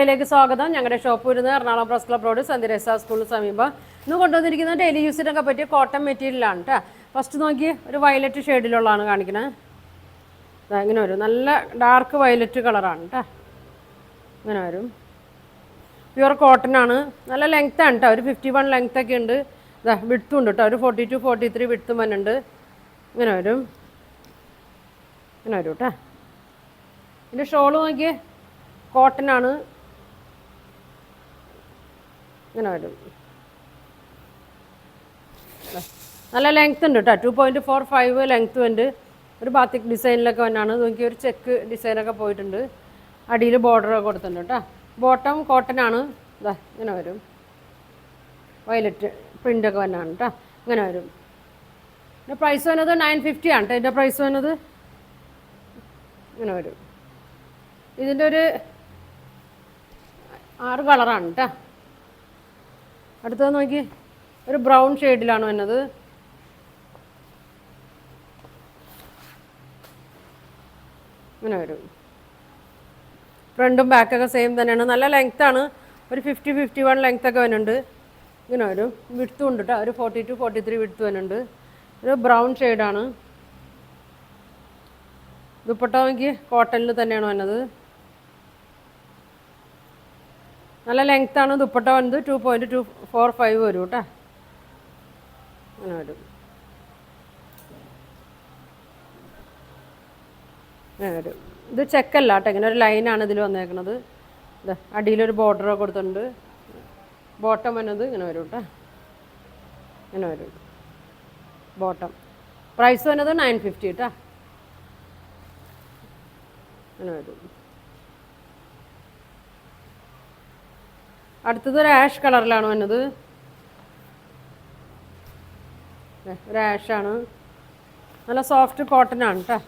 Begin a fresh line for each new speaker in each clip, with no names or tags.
ിലേക്ക് സ്വാഗതം. ഞങ്ങളുടെ ഷോപ്പ് വരുന്നത് എറണാകുളം പ്രസ് ക്ലബ് റോഡ് സന്ധ്യരേസ സ്കൂളിന് സമീപം. ഇന്ന് കൊണ്ടുവന്നിരിക്കുന്നത് ഡെയിലി യൂസിനൊക്കെ പറ്റിയ കോട്ടൺ മെറ്റീരിയലാണ് കേട്ടോ. ഫസ്റ്റ് നോക്കി ഒരു വയലറ്റ് ഷെയ്ഡിലുള്ളതാണ് കാണിക്കുന്നത്. ഇങ്ങനെ വരും, നല്ല ഡാർക്ക് വയലറ്റ് കളറാണ് കേട്ടോ. ഇങ്ങനെ വരും, പ്യുവർ കോട്ടൺ ആണ്. നല്ല ലെങ്ത് ആണ് കേട്ടോ, ഒരു 51 ലെങ്ത് ഒക്കെ ഉണ്ട്. വിഡ്ത്തും ഉണ്ട് കേട്ടോ, ഒരു 42 43 വിഡ്ത്തും വന്നുണ്ട്. ഇങ്ങനെ വരും, ഇങ്ങനെ വരും കേട്ടോ. ഇതിൻ്റെ ഷോള് നോക്കിയേ, കോട്ടൺ ആണ്. ഇങ്ങനെ വരും, നല്ല ലെങ്ത് ഉണ്ട് കേട്ടോ, 2.45 ലെങ്ത് ഉണ്ട്. ഒരു ബാത്തിക് ഡിസൈനിലൊക്കെ വന്നാണ്. നോക്കി ഒരു ചെക്ക് ഡിസൈനൊക്കെ പോയിട്ടുണ്ട്. അടിയിൽ ബോർഡറൊക്കെ കൊടുത്തിട്ടുണ്ട് കേട്ടോ. ബോട്ടം കോട്ടൺ ആണ്. ഇങ്ങനെ വരും, വയലറ്റ് പ്രിൻ്റൊക്കെ വന്നാണ് കേട്ടോ. ഇങ്ങനെ വരും. ഇതിൻ്റെ പ്രൈസ് വന്നത് 950 ആണ് കേട്ടോ. ഇതിൻ്റെ പ്രൈസ് വന്നത് ഇങ്ങനെ വരും. ഇതിൻ്റെ ഒരു 6 കളറാണ് കേട്ടോ. അടുത്തത് നോക്കി, ഒരു ബ്രൗൺ ഷെയ്ഡിലാണ് വന്നത്. ഇങ്ങനെ വരും. ഫ്രണ്ടും ബാക്കൊക്കെ സെയിം തന്നെയാണ്. നല്ല ലെങ്ത്താണ്, ഒരു 50-51 ലെങ്ത് ഒക്കെ വരുന്നുണ്ട്. ഇങ്ങനെ വരും. വിഡ്ത്തും ഉണ്ട് കേട്ടോ, ഒരു 42 43 വിഡ്ത്ത് വരുന്നുണ്ട്. ഒരു ബ്രൗൺ ഷെയ്ഡാണ്. ദുപ്പട്ട നോക്കി, കോട്ടണിൽ തന്നെയാണ് വന്നത്. നല്ല ലെങ്ത്താണ്. ദുപ്പട്ട വന്നത് 2.245 വരും കേട്ടോ. അങ്ങനെ വരും, അങ്ങനെ വരും. ഇത് ചെക്കല്ല കേട്ടോ, ഇങ്ങനെ ഒരു ലൈനാണ് ഇതിൽ വന്നേക്കുന്നത്. ഇത് അടിയിലൊരു ബോർഡറൊക്കെ കൊടുത്തിട്ടുണ്ട്. ബോട്ടം വന്നത് ഇങ്ങനെ വരും കേട്ടോ. ഇങ്ങനെ വരും ബോട്ടം. പ്രൈസ് വന്നത് 950 കേട്ടോ. അങ്ങനെ വരും. അടുത്തത് ഒരു ആഷ് കളറിലാണ് വന്നത്. ഒരു ആഷാണ്, നല്ല സോഫ്റ്റ് കോട്ടൺ ആണ് കേട്ടോ.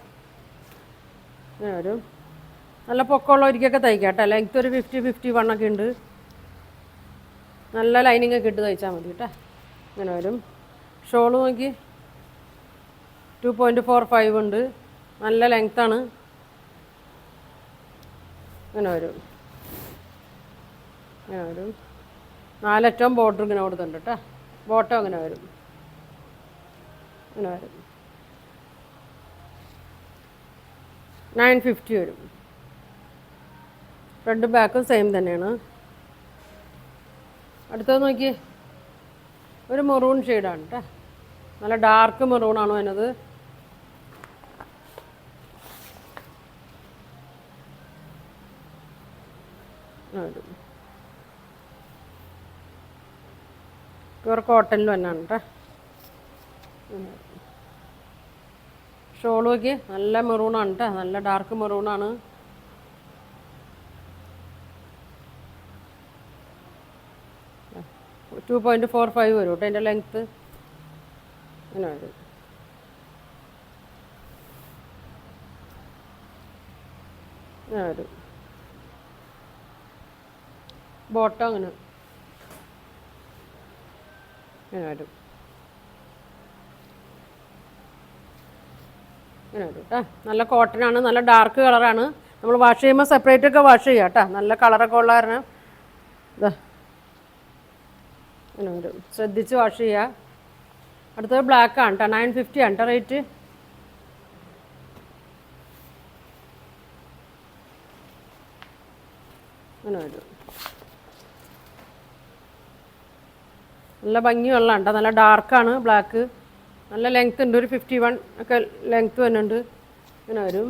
ഇങ്ങനെ വരും. നല്ല പൊക്കമുള്ളവർക്കൊക്കെ തയ്ക്കാം കേട്ടോ. ലെങ്ത് ഒരു 50-51 ഒക്കെ ഉണ്ട്. നല്ല ലൈനിങ് ഒക്കെ ഇട്ട് തയ്ച്ചാൽ മതി കേട്ടോ. ഇങ്ങനെ വരും. ഷോള് നോക്കി, 2.45 ഉണ്ട്. നല്ല ലെങ്ത്താണ്. ഇങ്ങനെ വരും, ഇങ്ങനെ വരും. 4 അറ്റവും ബോർഡർ ഇങ്ങനെ കൊടുത്തിട്ടുണ്ട് കേട്ടോ. ബോട്ടം അങ്ങനെ വരും, ഇങ്ങനെ വരും. 950 വരും. ഫ്രണ്ടും ബാക്കും സെയിം തന്നെയാണ്. അടുത്തത് നോക്കിയേ, ഒരു മെറൂൺ ഷെയ്ഡാണ് കേട്ടോ. നല്ല ഡാർക്ക് മെറൂണാണ് വരുന്നത്. വരും. പ്യുവർ കോട്ടണിൽ തന്നെയാണ് കേട്ടോ. ഷോൾ നോക്കി, നല്ല മെറൂണാണ് കേട്ടോ, നല്ല ഡാർക്ക് മെറൂണാണ്. ടു 2.45 വരും കേട്ടോ അതിൻ്റെ ലെങ്ത്ത്. അങ്ങനെ വരും. അങ്ങനെ വരും. ബോട്ടം അങ്ങനെ ഇങ്ങനെ വരും, ഇങ്ങനെ വരും കേട്ടോ. നല്ല കോട്ടനാണ്, നല്ല ഡാർക്ക് കളറാണ്. നമ്മൾ വാഷ് ചെയ്യുമ്പോൾ സെപ്പറേറ്റ് ഒക്കെ വാഷ് ചെയ്യാം കേട്ടോ. നല്ല കളറൊക്കെ ഉള്ള കാരണം ഇതാ ഇങ്ങനെ വരും. ശ്രദ്ധിച്ച് വാഷ് ചെയ്യുക. അടുത്തത് ബ്ലാക്ക് ആണ് കേട്ടോ. 950 ആണ് കേട്ടോ റേറ്റ്. ഇങ്ങനെ വരും. നല്ല ഭംഗിയുള്ള കേട്ടോ, നല്ല ഡാർക്കാണ് ബ്ലാക്ക്. നല്ല ലെങ്ത് ഉണ്ട്, ഒരു 51 ഒക്കെ ലെങ്ത് വരുന്നുണ്ട്. ഇങ്ങനെ വരും.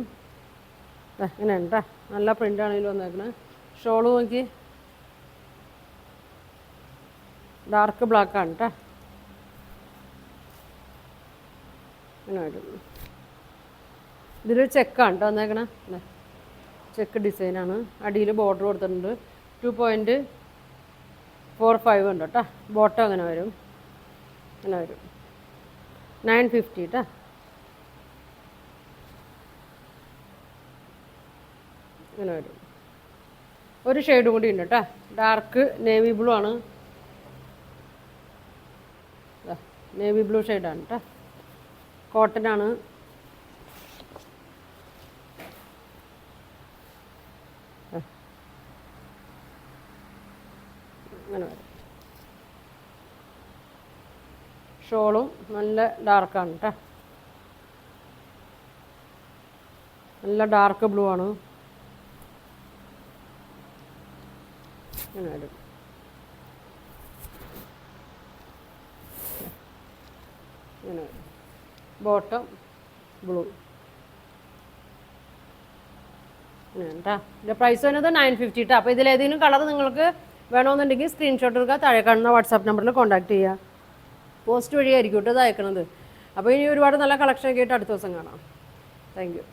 ഇങ്ങനെ ഉണ്ട് കേട്ടോ. നല്ല പ്രിൻ്റാണ് ഇതിൽ വന്നേക്കുന്നത്. ഷോള് നോക്കി, ഡാർക്ക് ബ്ലാക്കാണ് കേട്ടോ. ഇങ്ങനെ വരും. ഇതിലൊരു ചെക്കാണ് കേട്ടോ വന്നേക്കണേ. ചെക്ക് ഡിസൈനാണ്. അടിയിൽ ബോർഡർ കൊടുത്തിട്ടുണ്ട്. 2.45 ഉണ്ട് കേട്ടോ. ബോട്ടം അങ്ങനെ വരും, അങ്ങനെ വരും. 950 കേട്ടോ. ഇങ്ങനെ വരും. ഒരു ഷെയ്ഡും കൂടി ഉണ്ട് കേട്ടോ, ഡാർക്ക് നേവി ബ്ലൂ ആണ്. നേവി ബ്ലൂ ഷെയ്ഡാണ് കേട്ടോ. കോട്ടനാണ്. അങ്ങനെ വരും. ഷോളും നല്ല ഡാർക്കാണ് കേട്ടോ, നല്ല ഡാർക്ക് ബ്ലൂ ആണ്. ഇങ്ങനെ വരും. ഇങ്ങനെ വരും. Bottom blue. കേട്ടോ, ഇതിൻ്റെ പ്രൈസ് വരുന്നത് 950 കേട്ടോ. അപ്പോൾ ഇതിലേതെങ്കിലും കളർ നിങ്ങൾക്ക് വേണമെന്നുണ്ടെങ്കിൽ സ്ക്രീൻഷോട്ട് എടുക്കുക, താഴെ കാണുന്ന വാട്സാപ്പ് നമ്പറിൽ കോൺടാക്ട് ചെയ്യുക. പോസ്റ്റ് വഴിയായിരിക്കും കേട്ടോ ഇത് അയക്കണത്. അപ്പോൾ ഇനി ഒരുപാട് നല്ല കളക്ഷനൊക്കെ ആയിട്ട് അടുത്ത ദിവസം കാണാം. Thank you.